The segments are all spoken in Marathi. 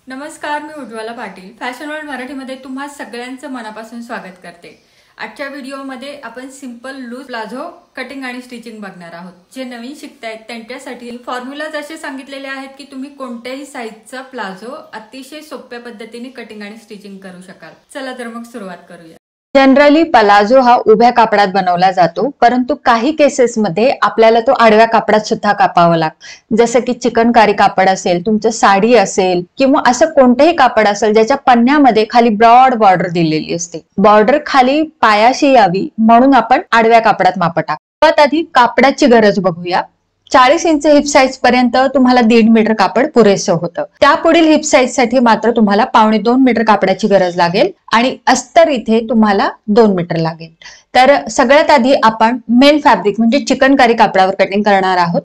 नमस्कार, मी उज्ज्वला पाटील फॅशन वर्ल्ड मराठीमध्ये तुम्हा सगळ्यांचं मनापासून स्वागत करते। आजच्या व्हिडिओमध्ये आपण सिंपल लूज प्लाझो कटिंग आणि स्टिचिंग बघणार आहोत। जे नवीन शिकतायत त्यांच्यासाठी फॉर्म्युलाज असे सांगितलेले आहेत की तुम्ही कोणत्याही साइजचा प्लाझो अतिशय सोप्या पद्धतीने कटिंग आणि स्टिचिंग करू शकाल। चला तर मग सुरुवात करूया। जनरली प्लाझो हा उभ्या कापडात बनवला जातो, परंतु काही केसेसमध्ये आपल्याला तो आडव्या कापडात सुद्धा कापावा लागतो। जसं की चिकनकारी कापड असेल, तुमचं साडी असेल किंवा असं कोणतेही कापड असेल ज्याच्या पन्न्यामध्ये खाली ब्रॉड बॉर्डर दिलेली असते। बॉर्डर खाली पायाशी यावी म्हणून आपण आडव्या कापडात माप टाकतो। सर्वात आधी कापडाची गरज बघूया। 40 इंच हिप साइज पर्यंत तुम्हाला 1.5 मीटर कापड पुरेसं होतं। त्यापुढील हिप साइज साठी मात्र तुम्हाला 1.25 मीटर कापडाची गरज लागेल आणि अस्तर इथे तुम्हाला 2 मीटर लागेल। तर सगळ्यात आधी आपण मेन फॅब्रिक म्हणजे चिकनकारी कापडावर कटिंग करणार आहोत।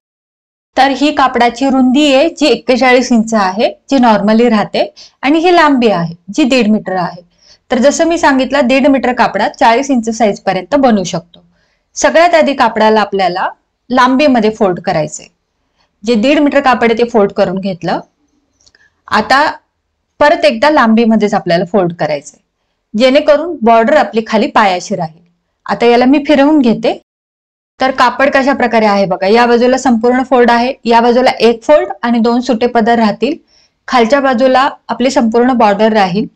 तर ही कापडाची रुंदी आहे जी 41 इंच आहे, जी नॉर्मली राहते, आणि ही लांबी आहे जी 1.5 मीटर आहे। तर जसं मी सांगितलं 1.5 मीटर कापडात 40 इंच साइज पर्यंत बनू शकतो। सगळ्यात आधी कापडाला आपल्याला लांबीमध्ये फोल्ड करायचे। जे 1.5 मीटर कापड आहे ते फोल्ड करून घेतलं। आता परत एकदा लांबीमध्येच आपल्याला फोल्ड करायचे, जेणेकरून बॉर्डर आपली खाली पायाशी राहील। आता याला मी फिरवून घेते। तर कापड कशा प्रकारे आहे बघा। या बाजूला संपूर्ण फोल्ड आहे, या बाजूला एक फोल्ड आणि 2 सुटे पदर राहतील। खालच्या बाजूला आपली संपूर्ण बॉर्डर राहील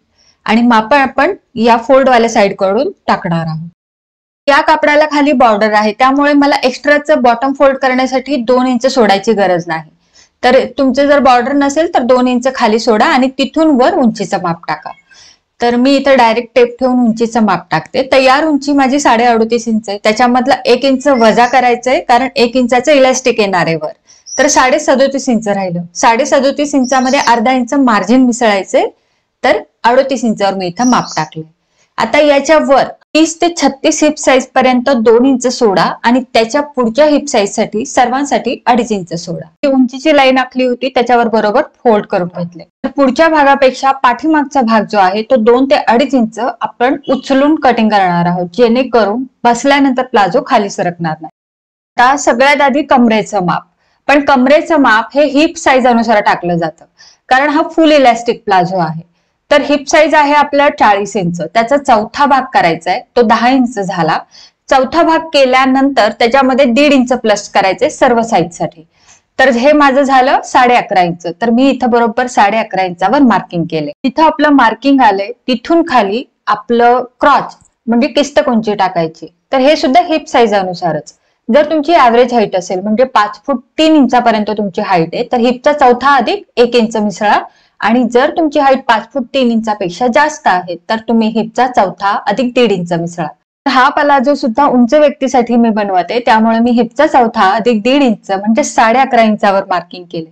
आणि माप आपण या फोल्ड वाल्या साइड कडून टाकणार आहोत। या कापडाला खाली बॉर्डर आहे, त्यामुळे मला एक्स्ट्राचं बॉटम फोल्ड करण्यासाठी 2 इंच सोडायची गरज नाही। तर तुमचे जर बॉर्डर नसेल तर 2 इंच खाली सोडा आणि तिथून वर उंचीचं माप टाका। तर मी इथे डायरेक्ट टेप ठेवून उंचीचं माप टाकते। तयार उंची माझी 38.5 इंच आहे। त्याच्यामधला 1 इंच वजा करायचंय, कारण 1 इंचाचं इलास्टिक येणार आहे वर। तर 37.5 इंच राहिलं। 37.5 इंचामध्ये अर्धा इंच मार्जिन मिसळायचे। तर 38 इंचावर मी इथं माप टाकले। आता याच्यावर 30 ते 36 हिप साइज पर्यंत 2 इंच सोडा आणि त्याच्या पुढच्या हिप साइज साठी सर्वांसाठी 2.5 इंच सोडा। उंचीची लाईन आखली होती त्याच्यावर बरोबर फोल्ड करून घेतले। तर पुढच्या भागापेक्षा पाठीमागचा भाग जो आहे तो 2 ते 2.5 इंच आपण उचलून कटिंग करणार आहोत, जेणेकरून बसल्यानंतर प्लाझो खाली सरकणार नाही। आता सगळ्यात आधी कमरेचं माप, पण कमरेचं माप हे हिप साइज अनुसार टाकलं जातं, कारण हा फुल इलास्टिक प्लाझो आहे। तर हिप साइज आहे आपला 40 इंच, त्याचा चौथा भाग करायचा आहे, तो 10 इंच झाला। चौथा भाग केल्यानंतर त्याच्यामध्ये 1.5 इंच प्लस करायचे सर्व साइज साठी। तर हे माझं झालं 11.5 इंच। तर मी इथं बरोबर 11.5 इंचावर मार्किंग केले। तिथं आपलं मार्किंग आलंय, तिथून खाली आपलं क्रॉच म्हणजे किस्तक उंची टाकायची। तर हे सुद्धा हिप साइज अनुसारच। जर तुमची ऍव्हरेज हाईट असेल म्हणजे 5 फूट 3 इंचापर्यंत तुमची हाईट आहे, तर हिपचा चौथा अधिक 1 इंच मिसळा। आणि जर तुमची हाईट 5 फूट 3 इंचापेक्षा जास्त आहे तर तुम्ही हिपचा चौथा अधिक 1.5 इंच मिसळा। हा प्लाझो सुद्धा उंच व्यक्तीसाठी मी बनवते, त्यामुळे मी हिपचा चौथा अधिक 1.5 इंच म्हणजे 11.5 इंचावर मार्किंग केले।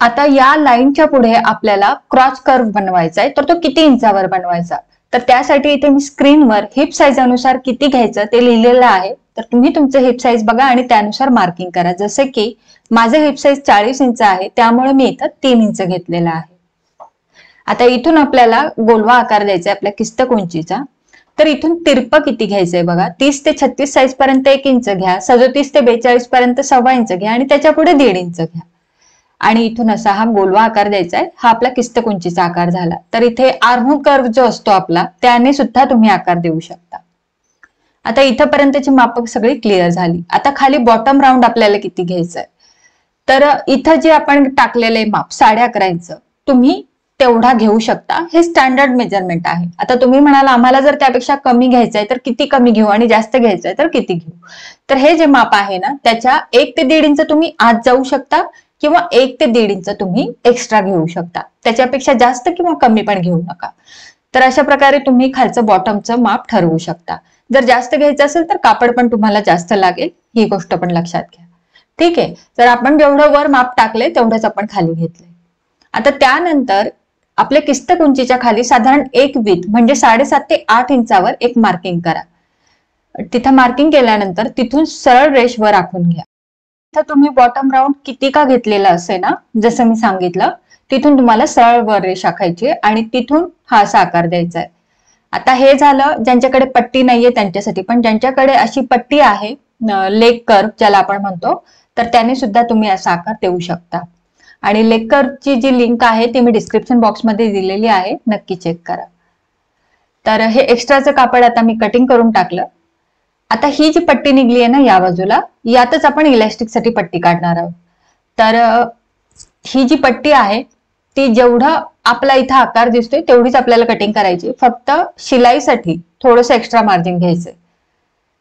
आता या लाईनच्या पुढे आपल्याला क्रॉस कर्व बनवायचा आहे, तर तो किती इंचावर बनवायचा? तर त्यासाठी इथे मी स्क्रीनवर हिप साइज अनुसार किती घ्यायचं ते लिहिलेलं आहे। तर तुम्ही तुमचं हिप साइज बघा आणि त्यानुसार मार्किंग करा। जसे की माझं हिप साइज 40 इंच आहे, त्यामुळे मी इथं 3 इंच घेतलेला आहे। आता इथून आपल्याला गोलवा आकार द्यायचा आहे आपल्या किस्तक उंचीचा। तर इथून तिरपं किती घ्यायचंय बघा। 30 ते 36 साइज पर्यंत 1 इंच घ्या, 37 ते 42 पर्यंत 1.25 इंच घ्या आणि त्याच्या पुढे 1.5 इंच घ्या। आणि इथून असा हा गोलवा आकार द्यायचा आहे। हा आपला किस्तक उंचीचा आकार झाला। तर इथे आर्महोल कर्व जो असतो आपला, त्याने सुद्धा तुम्ही आकार देऊ शकता। आता इथपर्यंतची मापक सगळी क्लिअर झाली। आता खाली बॉटम राऊंड आपल्याला किती घ्यायचंय? तर इथं जे आपण टाकलेले माप 11.5 इंच तुम्ही तेवढा घेऊ शकता। हे स्टँडर्ड मेजरमेंट आहे। आता तुम्ही म्हणाल आम्हाला जर त्यापेक्षा कमी घ्यायचंय तर किती कमी घेऊ आणि जास्त घ्यायचंय तर किती घेऊ? तर हे जे माप आहे ना, त्याच्या 1 ते 1.5 इंच तुम्ही आत जाऊ शकता किंवा 1 ते 1.5 इंच तुम्ही एक्स्ट्रा घेऊ शकता। त्याच्यापेक्षा जास्त किंवा कमी पण घेऊ नका। तर अशा प्रकारे तुम्ही खालचं बॉटमचं माप ठरवू शकता। जर जास्त घ्यायचं असेल तर कापड पण तुम्हाला जास्त लागेल, ही गोष्ट पण लक्षात घ्या। ठीक आहे, तर आपण जेवढं वर माप टाकले तेवढंच आपण खाली घेतले। आता त्यानंतर आपल्या किस्तक उंचीच्या खाली साधारण एक विथ म्हणजे 7.5 ते 8 इंचावर एक मार्किंग करा। तिथं मार्किंग केल्यानंतर तिथून सरळ रेष वर आखून घ्या। इथं तुम्ही बॉटम राऊंड किती का घेतलेला असे ना, जसं मी सांगितलं, तिथून तुम्हाला सरळ वर रेष आखायची आणि तिथून हा असा आकार द्यायचा आहे। आता हे झालं ज्यांच्याकडे पट्टी नाहीये त्यांच्यासाठी, पण ज्यांच्याकडे अशी पट्टी आहे लेग कर्व ज्याला आपण म्हणतो, तर त्याने सुद्धा तुम्ही असा आकार देऊ शकता। आणि लेक्चरची जी लिंक आहे ती मी डिस्क्रिप्शन बॉक्समध्ये दिलेली आहे, नक्की चेक करा. तर हे एक्स्ट्राचं कापड आता मी कटिंग करून टाकलं. आता ही जी पट्टी निघली आहे ना या बाजूला, यातच आपण इलास्टिकसाठी पट्टी काढणार आहोत. तर ही जी पट्टी आहे ती जेवढा आपला इथं आकार दिसतोय तेवढीच आपल्याला कटिंग करायची, फक्त शिलाईसाठी थोडंसं एक्स्ट्रा मार्जिन घ्यायचंय.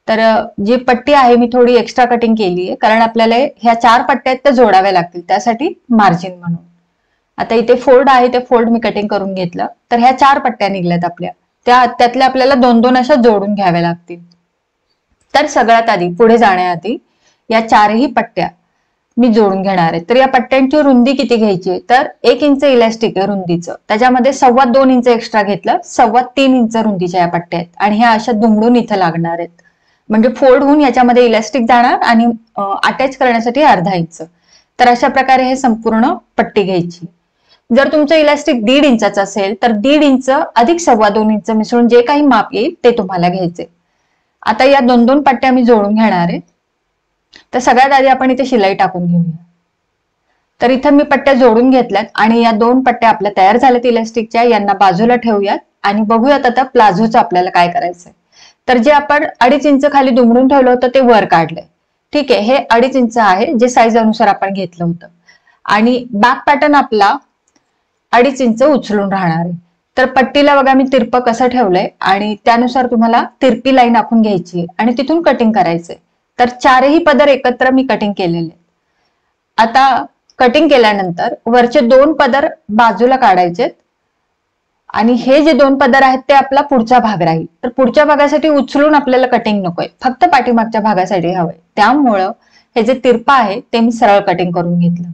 तर जी पट्टी आहे मी थोडी एक्स्ट्रा कटिंग केली आहे, कारण आपल्याला ह्या 4 पट्ट्या त्या जोडाव्या लागतील, त्यासाठी मार्जिन म्हणून. आता इथे फोल्ड आहे, ते फोल्ड मी कटिंग करून घेतलं. तर ह्या 4 पट्ट्या निघल्यात आपल्या, त्यातल्या आपल्याला 2-2 अशा जोडून घ्याव्या लागतील. तर सगळ्यात आधी पुढे जाण्याआधी या 4ही पट्ट्या मी जोडून घेणार आहे. तर या पट्ट्यांची रुंदी किती घ्यायची, तर 1 इंच इलास्टिक आहे रुंदीचं, त्याच्यामध्ये 2.25 इंच एक्स्ट्रा घेतलं, 3.25 इंच रुंदीच्या या पट्ट्या आहेत. आणि ह्या अशा दुमडून इथं लागणार आहेत, म्हणजे फोल्ड होऊन याच्यामध्ये इलास्टिक जाणार आणि अटॅच करण्यासाठी 0.5 इंच. तर अशा प्रकारे हे संपूर्ण पट्टी घ्यायची. जर तुमचं इलास्टिक 1.5 इंचाचं असेल तर 1.5 इंच अधिक 2.25 इंच मिसळून जे काही माप येईल ते तुम्हाला घ्यायचे. आता या 2-2 पट्ट्या मी जोडून घेणार आहे. तर सगळ्यात आधी आपण इथे शिलाई टाकून घेऊया. तर इथं मी पट्ट्या जोडून घेतल्यात आणि या 2 पट्ट्या आपल्या तयार झाल्यात इलास्टिकच्या, यांना बाजूला ठेवूयात आणि बघूयात आता प्लाझोचं आपल्याला काय करायचंय. तर जे आपण 2.5 इंच खाली दुमडून ठेवलं होतं ते वर काढलंय. ठीक आहे, हे 2.5 इंच आहे जे साईज अनुसार आपण घेतलं होतं. आणि बॅक पॅटर्न आपला 2.5 इंच उचलून राहणार आहे. तर पट्टीला बघा मी तिरपं कसं ठेवलंय आणि त्यानुसार तुम्हाला तिरपी लाईन आखून घ्यायची आणि तिथून कटिंग करायचंय. तर 4ही पदर एकत्र मी कटिंग केलेले. आता कटिंग केल्यानंतर वरचे 2 पदर बाजूला काढायचे आणि हे जे 2 पदर आहेत ते आपला पुढचा भाग राहील. तर पुढच्या भागासाठी उचलून आपल्याला कटिंग नकोय, फक्त पाठीमागच्या भागासाठी हवंय. त्यामुळं हे जे तिरपा आहे ते मी सरळ कटिंग करून घेतलं.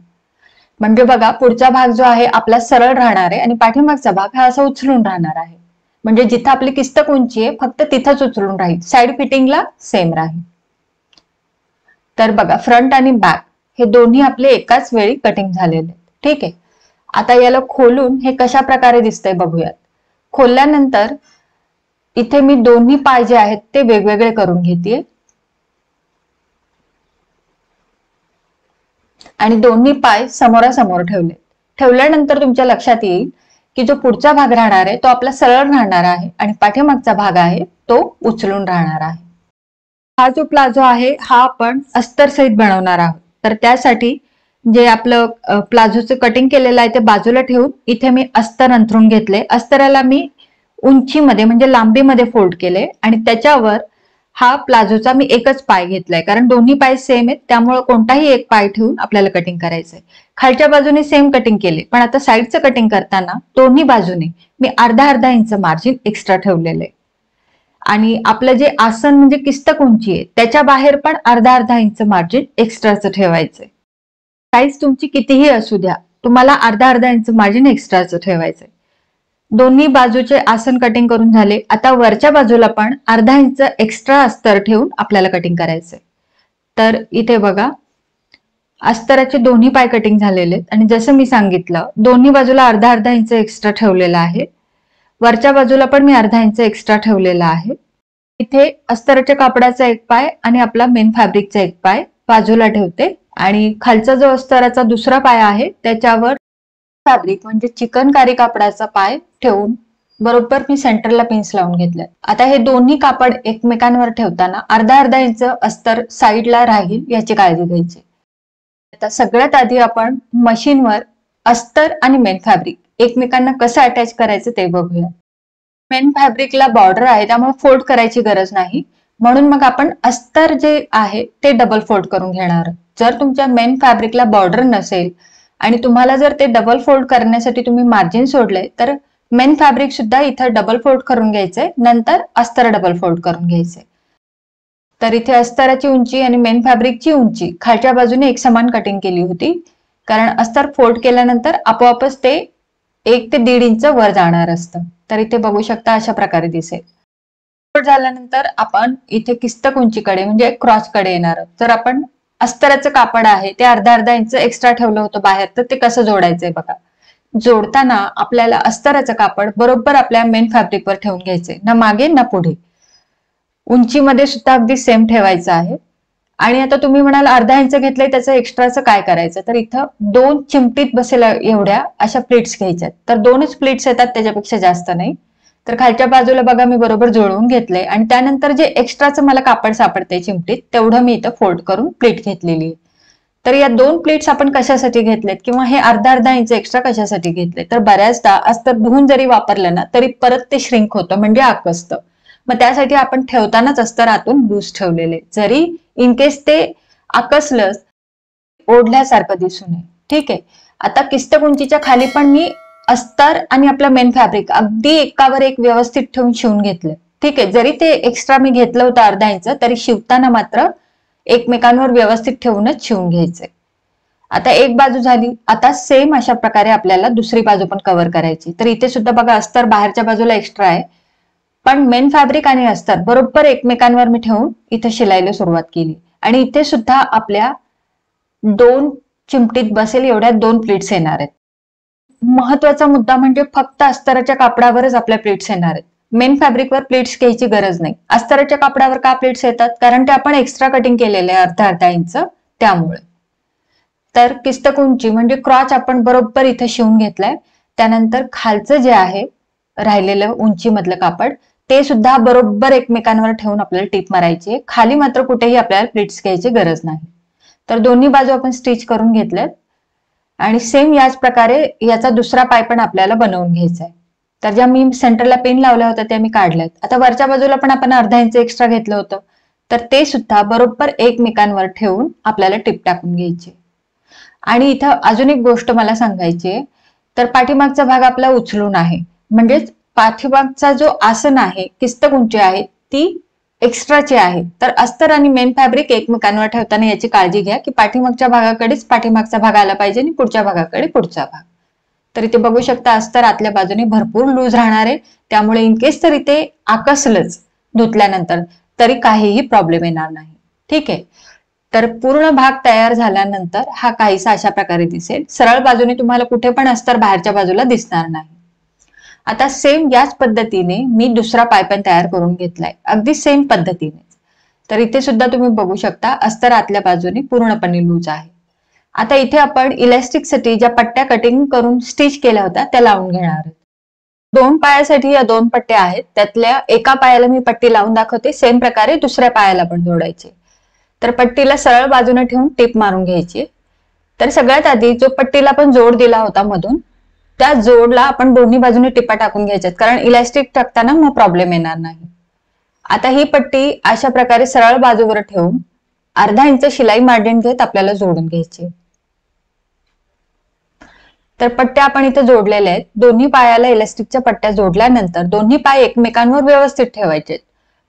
म्हणजे बघा पुढचा भाग जो आहे आपला सरळ राहणार आहे आणि पाठीमागचा भाग हा असा उचलून राहणार आहे. म्हणजे जिथं आपली किस्तक उंची आहे फक्त तिथंच उचलून राहील, साईड फिटिंगला सेम राहील. तर बघा फ्रंट आणि बॅक हे दोन्ही आपले एकाच वेळी कटिंग झालेले. ठीक आहे, आता याला खोलून हे कशा प्रकारे दिसतंय बघूयात. खोलल्यानंतर इथे मी दोन्ही पाय जे आहेत ते वेगवेगळे करून घेते आणि दोन्ही पाय समोरासमोर ठेवल्यानंतर तुमच्या लक्षात येईल की जो पुढचा भाग राहणार आहे तो आपला सरळ राहणार आहे आणि पाठीमागचा भाग आहे तो उचलून राहणार आहे. हा जो प्लाझो आहे हा आपण अस्तर सहित बनवणार आहोत. तर त्यासाठी जे आपलं प्लाझोचं कटिंग केलेलं आहे ते बाजूला ठेवून इथे मी अस्तर अंथरून घेतले. अस्तराला मी उंचीमध्ये म्हणजे लांबीमध्ये फोल्ड केले आणि त्याच्यावर हा प्लाझोचा मी एकच पाय घेतलाय, कारण दोन्ही पाय सेम आहेत त्यामुळे कोणताही एक पाय ठेवून आपल्याला कटिंग करायचंय. खालच्या बाजूने सेम कटिंग केले, पण आता साईडचं कटिंग करताना दोन्ही बाजूने मी 0.5 इंच मार्जिन एक्स्ट्रा ठेवलेलं आहे. आणि आपलं जे आसन म्हणजे किस्तक उंची आहे त्याच्या बाहेर पण 0.5 इंच मार्जिन एक्स्ट्राचं ठेवायचंय. साईज तुमची कितीही असू द्या, तुम्हाला 0.5 इंच मार्जिन एक्स्ट्राचं ठेवायचंय. दोन्ही बाजूचे आसन कटिंग करून झाले. आता वरच्या बाजूला पण 0.5 इंच एक्स्ट्रा अस्तर ठेवून आपल्याला कटिंग करायचंय. तर इथे बघा अस्तराचे दोन्ही पाय कटिंग झालेले आणि जसं मी सांगितलं दोन्ही बाजूला 0.5 इंच एक्स्ट्रा ठेवलेला आहे. वरच्या बाजूला पण मी 0.5 इंच एक्स्ट्रा ठेवलेला आहे. इथे अस्तराच्या कापडाचा एक पाय आणि आपला मेन फॅब्रिकचा एक पाय बाजूला ठेवते आणि खालचा जो अस्तराचा दुसरा पाय आहे त्याच्यावर फॅब्रिक म्हणजे चिकनकारी कापडाचा पाय ठेवून बरोबर मी सेंटरला पिन्स लावून घेतल्यात. आता हे दोन्ही कापड एकमेकांवर ठेवताना 0.5 इंच अस्तर साईडला राहील याची काळजी घ्यायची. आता सगळ्यात आधी आपण मशीनवर अस्तर आणि मेन फॅब्रिक एकमेकांना कसं अटॅच करायचं ते बघूया. मेन फॅब्रिकला बॉर्डर आहे त्यामुळे फोल्ड करायची गरज नाही, म्हणून मग आपण अस्तर जे आहे ते डबल फोल्ड करून घेणार. जर तुमच्या मेन फॅब्रिकला बॉर्डर नसेल आणि तुम्हाला जर ते डबल फोल्ड करण्यासाठी तुम्ही मार्जिन सोडले तर मेन फॅब्रिक सुद्धा इथं डबल फोल्ड करून घ्यायचंय, नंतर अस्तर डबल फोल्ड करून घ्यायचंय. तर इथे अस्तराची उंची आणि मेन फॅब्रिकची उंची खालच्या बाजूने एक समान कटिंग केली होती, कारण अस्तर फोल्ड केल्यानंतर आपोआपच ते 1 ते 1.5 इंच वर जाणार असतं. तर इथे बघू शकता अशा प्रकारे दिसेल. फोल्ड झाल्यानंतर आपण इथे किस्तक उंचीकडे म्हणजे क्रॉस कडे येणार. जर आपण अस्तराचं कापड आहे ते 0.5 इंच एक्स्ट्रा ठेवलं होतं बाहेर, तर ते कसं जोडायचंय बघा. जोडताना आपल्याला अस्तराचं कापड बरोबर आपल्या मेन फॅब्रिकवर ठेवून घ्यायचंय, ना मागे ना पुढे. उंचीमध्ये सुद्धा अगदी सेम ठेवायचं आहे आणि आता तुम्ही म्हणाल अर्धा इंच घेतलंय त्याचं एक्स्ट्राचं काय करायचं, तर इथं 2 चिमटीत बसेल एवढ्या अशा प्लेट्स घ्यायच्यात. तर 2च प्लेट्स येतात, त्याच्यापेक्षा जास्त नाही. तर खालच्या बाजूला बघा मी बरोबर जुळवून घेतलंय आणि त्यानंतर जे एक्स्ट्राचं मला कापड सापडतंय चिमटीत तेवढं मी इथं फोल्ड करून प्लेट घेतलेली आहे. तर या 2 प्लेट्स आपण कशासाठी घेतलेत किंवा हे अर्धा इंच एक्स्ट्रा कशासाठी घेतले, तर बऱ्याचदा अस्तर धुवून जरी वापरलं ना तरी परत ते श्रिंक होतं म्हणजे आकसतं. मग त्यासाठी आपण ठेवतानाच अस्तर आतून लूज ठेवलेले, जरी इन केस ते आकसलं ओढल्यासारखं दिसू नये. ठीक आहे. आता किस्त उंचीच्या खाली पण मी अस्तर आणि आपलं मेन फॅब्रिक अगदी एकावर एक व्यवस्थित ठेवून शिवून घेतलं. ठीक आहे. जरी ते एक्स्ट्रा मी घेतलं होतं अर्धा इंच तरी शिवताना मात्र एकमेकांवर व्यवस्थित ठेवूनच शिवून घ्यायचंय. आता एक बाजू झाली. आता सेम अशा प्रकारे आपल्याला दुसरी बाजू पण कव्हर करायची. तर इथे सुद्धा बघा अस्तर बाहेरच्या बाजूला एक्स्ट्रा आहे, पण मेन फॅब्रिक आणि अस्तर बरोबर एकमेकांवर मी ठेवून इथे शिलाईला सुरुवात केली. आणि इथे सुद्धा आपल्या 2 चिमटीत बसेल एवढ्या 2 प्लेट्स येणार आहेत. महत्वाचा मुद्दा म्हणजे फक्त अस्तराच्या कापडावरच आपल्या प्लेट्स येणार आहेत. मेन फॅब्रिकवर प्लेट्स घ्यायची गरज नाही. अस्तराच्या कापडावर का प्लेट्स येतात, कारण ते आपण एक्स्ट्रा कटिंग केलेले आहे अर्धा इंच, त्यामुळे. तर किस्त उंची म्हणजे क्रॉच आपण बरोबर इथे शिवून घेतलाय. त्यानंतर खालचं जे आहे राहिलेलं उंची मधलं कापड ते सुद्धा बरोबर एकमेकांवर ठेवून आपल्याला टीप मारायची आहे. खाली मात्र कुठेही आपल्याला प्लेट्स घ्यायची गरज नाही. तर दोन्ही बाजू आपण स्टिच करून घेतल्यात आणि सेम याच प्रकारे याचा दुसरा पाय पण आपल्याला बनवून घ्यायचा आहे. तर ज्या मी सेंटरला पिन लावल्या होत्या त्या मी काढल्यात. आता वरच्या बाजूला पण आपण अर्धा इंच एक्स्ट्रा घेतलं होतं, तर ते सुद्धा बरोबर एकमेकांवर ठेवून आपल्याला टिप टाकून घ्यायची. आणि इथं अजून एक गोष्ट मला सांगायची आहे, तर पाठीमागचा भाग आपला उचलून आहे, म्हणजेच पाठीमागचा जो आसन आहे किस्त उंची आहे ती एक्स्ट्राची आहे. तर अस्तर आणि मेन फॅब्रिक एकमेकांवर ठेवताना याची काळजी घ्या की पाठीमागच्या भागाकडेच पाठीमागचा भाग आला पाहिजे आणि पुढच्या भागाकडे पुढचा भाग. तर इथे बघू शकता अस्तर आतल्या बाजूने भरपूर लूज राहणार आहे, त्यामुळे इनकेस तरी ते आकसलंच धुतल्यानंतर तरी काहीही प्रॉब्लेम येणार नाही. ठीक आहे. तर पूर्ण भाग तयार झाल्यानंतर हा काहीसा अशा प्रकारे दिसेल. सरळ बाजूने तुम्हाला कुठे पण अस्तर बाहेरच्या बाजूला दिसणार नाही. आता सेम याच पद्धतीने मी दुसरा पाय पण तयार करून घेतलाय, अगदी सेम पद्धतीने. तर इथे सुद्धा तुम्ही बघू शकता अस्तर आतल्या बाजूने पूर्णपणे लूज आहे. आता इथे आपण इलास्टिकसाठी ज्या पट्ट्या कटिंग करून स्टिच केल्या होत्या त्या लावून घेणार आहोत. 2 पायासाठी या 2 पट्ट्या आहेत, त्यातल्या एका पायाला मी पट्टी लावून दाखवते. सेम प्रकारे दुसऱ्या पायाला पण जोडायचे. तर पट्टीला सरळ बाजूने ठेवून टिप मारून घ्यायची. तर सगळ्यात आधी जो पट्टीला आपण जोड दिला होता मधून त्या जोडला आपण दोन्ही बाजूने टिपा टाकून घ्यायच्यात, कारण इलास्टिक टाकताना मग प्रॉब्लेम येणार नाही. आता ही पट्टी अशा प्रकारे सरळ बाजूवर ठेवून अर्धा इंच शिलाई मार्जिन घेत आपल्याला जोडून घ्यायची. तर पट्ट्या आपण इथे जोडलेल्या आहेत. दोन्ही पायाला इलास्टिकच्या पट्ट्या जोडल्यानंतर दोन्ही पाय एकमेकांवर व्यवस्थित ठेवायचे.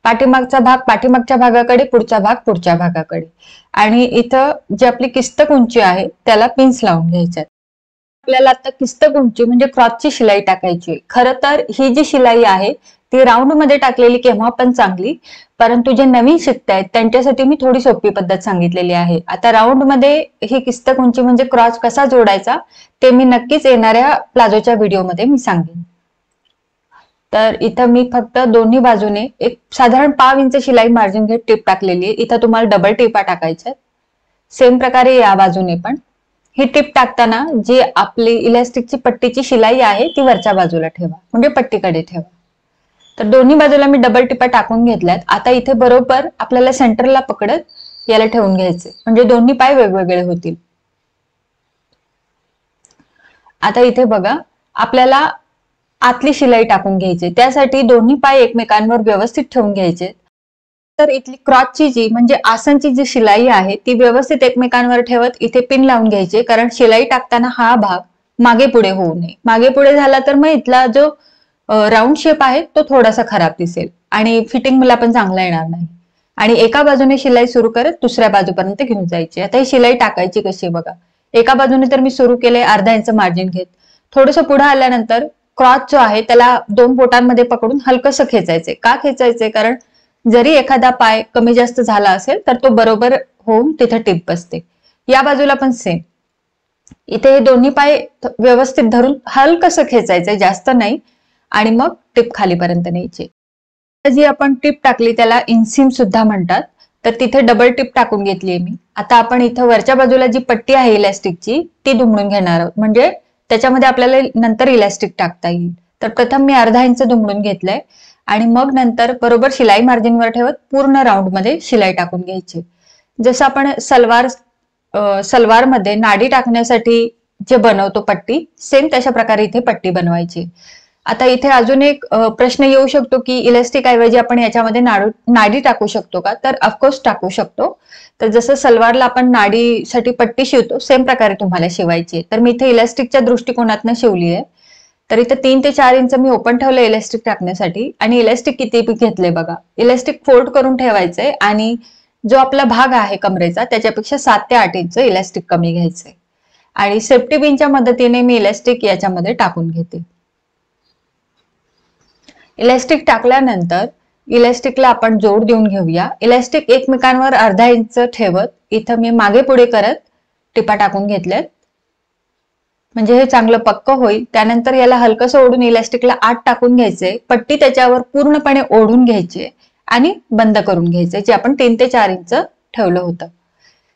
पाठीमागचा भाग पाठीमागच्या भागाकडे, पुढचा भाग पुढच्या भागाकडे. आणि इथं जी आपली किस्त उंची आहे त्याला पिन्स लावून घ्यायच्यात. आपल्याला आता किस्त उंची म्हणजे क्रॉसची शिलाई टाकायची. खरं तर ही जी शिलाई आहे ती राऊंड मध्ये टाकलेली केव्हा पण चांगली, परंतु जे नवीन शिकतायत त्यांच्यासाठी मी थोडी सोपी पद्धत सांगितलेली आहे. आता राऊंड मध्ये ही किस्त उंची म्हणजे क्रॉस कसा जोडायचा ते मी नक्कीच येणाऱ्या प्लाझोच्या व्हिडिओमध्ये मी सांगेन. तर इथं मी फक्त दोन्ही बाजूने एक साधारण 1/2 इंच शिलाई मार्जिन घेत टिप टाकलेली आहे. इथं तुम्हाला डबल टिपा टाकायच्या. सेम प्रकारे या बाजूने पण ही टिप टाकताना जी आपली इलास्टिकची पट्टीची शिलाई आहे ती वरच्या बाजूला ठेवा, म्हणजे पट्टीकडे ठेवा. तर दोन्ही बाजूला मी डबल टिपा टाकून घेतल्यात. आता इथे बरोबर आपल्याला सेंटरला पकडत याला ठेवून घ्यायचे, म्हणजे दोन्ही पाय वेगवेगळे होतील. आता इथे बघा आपल्याला आतली शिलाई टाकून घ्यायची, त्यासाठी दोन्ही पाय एकमेकांवर व्यवस्थित ठेवून घ्यायचे. तर इथली क्रॉसची जी म्हणजे आसनची जी शिलाई आहे ती व्यवस्थित एकमेकांवर ठेवत इथे पिन लावून घ्यायची, कारण शिलाई टाकताना हा भाग मागे पुढे होऊ नये. मागे पुढे झाला तर मग इथला जो राऊंड शेप आहे तो थोडासा खराब दिसेल आणि फिटिंग मला पण चांगला येणार नाही. आणि एका बाजूने शिलाई सुरू करत दुसऱ्या बाजूपर्यंत घेऊन जायची. आता ही शिलाई टाकायची कशी बघा. एका बाजूने तर मी सुरू केले अर्धा इंच मार्जिन घेत, थोडंसं पुढे आल्यानंतर क्रॉस जो आहे त्याला 2 बोटांमध्ये पकडून हलकसं खेचायचे. का खेचायचे, कारण जरी एखादा पाय कमी जास्त झाला असेल तर तो बरोबर होऊन तिथे टिप बसते. या बाजूला पण सेम. इथे हे दोन्ही पाय व्यवस्थित धरून हलकसं खेचायचंय, जास्त नाही, आणि मग टिप खालीपर्यंत न्यायची. जी आपण टिप टाकली त्याला इनसीम सुद्धा म्हणतात. तर तिथे डबल टिप टाकून घेतली मी. आता आपण इथं वरच्या बाजूला जी पट्टी आहे इलॅस्टिकची ती दुमडून घेणार आहोत, म्हणजे त्याच्यामध्ये आपल्याला नंतर इलॅस्टिक टाकता येईल. तर प्रथम मी अर्धा इंच दुमडून घेतलंय आणि मग नंतर बरोबर शिलाई मार्जिनवर ठेवत पूर्ण राऊंड मध्ये शिलाई टाकून घ्यायची. जसं आपण सलवारमध्ये नाडी टाकण्यासाठी जे बनवतो पट्टी, सेम तशा प्रकारे इथे पट्टी बनवायची. आता इथे अजून एक प्रश्न येऊ शकतो की इलॅस्टिक ऐवजी आपण याच्यामध्ये नाडी टाकू शकतो का? तर ऑफकोर्स टाकू शकतो. तर जसं सलवारला आपण नाडीसाठी पट्टी शिवतो सेम प्रकारे तुम्हाला शिवायची. तर मी इथे इलॅस्टिकच्या दृष्टिकोनातनं शिवली आहे. तर इथे 3 ते 4 इंच मी ओपन ठेवलं इलॅस्टिक टाकण्यासाठी. आणि इलॅस्टिक किती घेतले बघा, इलॅस्टिक फोल्ड करून ठेवायचंय आणि जो आपला भाग आहे कमरेचा त्याच्यापेक्षा 7 ते 8 इंच इलॅस्टिक कमी घ्यायचंय. आणि सेफ्टी पिनच्या मदतीने मी इलॅस्टिक याच्यामध्ये टाकून घेते. इलॅस्टिक टाकल्यानंतर इलॅस्टिकला आपण जोड देऊन घेऊया. इलॅस्टिक एकमेकांवर अर्धा इंच ठेवत इथं मी मागे पुढे करत टिपा टाकून घेतल्यात, म्हणजे हे चांगलं पक्क होईल. त्यानंतर याला हलकसं ओढून इलॅस्टिकला आत टाकून घ्यायचंय. पट्टी त्याच्यावर पूर्णपणे ओढून घ्यायची आणि बंद करून घ्यायचंय, जे आपण 3 ते 4 इंच ठेवलं होतं.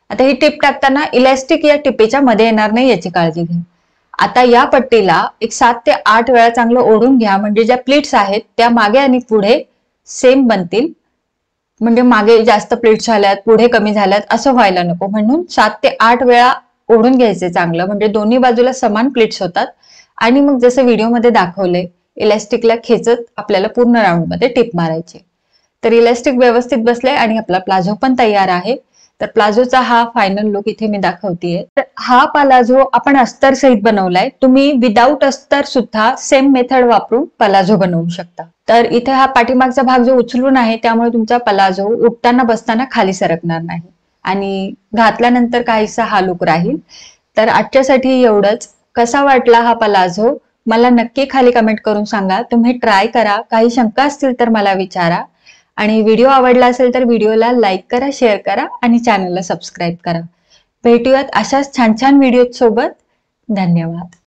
आता ही टिप टाकताना इलॅस्टिक या टिपेच्या मध्ये येणार नाही याची काळजी घ्या. आता या पट्टीला एक 7 ते 8 वेळा चांगलं ओढून घ्या, म्हणजे ज्या प्लीट्स आहेत त्या मागे आणि पुढे सेम बनतील. म्हणजे मागे जास्त प्लीट्स झाल्यात, पुढे कमी झाल्यात असं व्हायला नको, म्हणून 7 ते 8 वेळा ओढून घ्यायचे चांगलं, म्हणजे दोन्ही बाजूला समान प्लीट्स होतात. आणि मग जसं व्हिडिओमध्ये दाखवलंय इलॅस्टिकला खेचत आपल्याला पूर्ण राऊंड मध्ये टिप मारायची. तर इलॅस्टिक व्यवस्थित बसलंय आणि आपला प्लाझो पण तयार आहे. तर प्लाझोचा हा फायनल लुक इथे मी दाखवतेय. तर हा प्लाझो आपण अस्तर सहित बनवलाय. तुम्ही विदाऊट अस्तर सुद्धा सेम मेथड वापरून प्लाझो बनवू शकता. तर इथे हा पाठीमागचा भाग जो उचलून आहे त्यामुळे तुमचा प्लाझो उठताना बसताना खाली सरकणार नाही आणि घातल्यानंतर काहीसा हा लुक राहील. तर आजच्यासाठी एवढंच. कसा वाटला हा प्लाझो मला नक्की खाली कमेंट करून सांगा. तुम्ही ट्राय करा. काही शंका असतील तर मला विचारा. आणि व्हिडिओ आवडला असेल तर व्हिडिओला लाईक करा, शेअर करा आणि चॅनलला सबस्क्राईब करा. भेटूयात अशाच छान छान व्हिडिओ सोबत. धन्यवाद.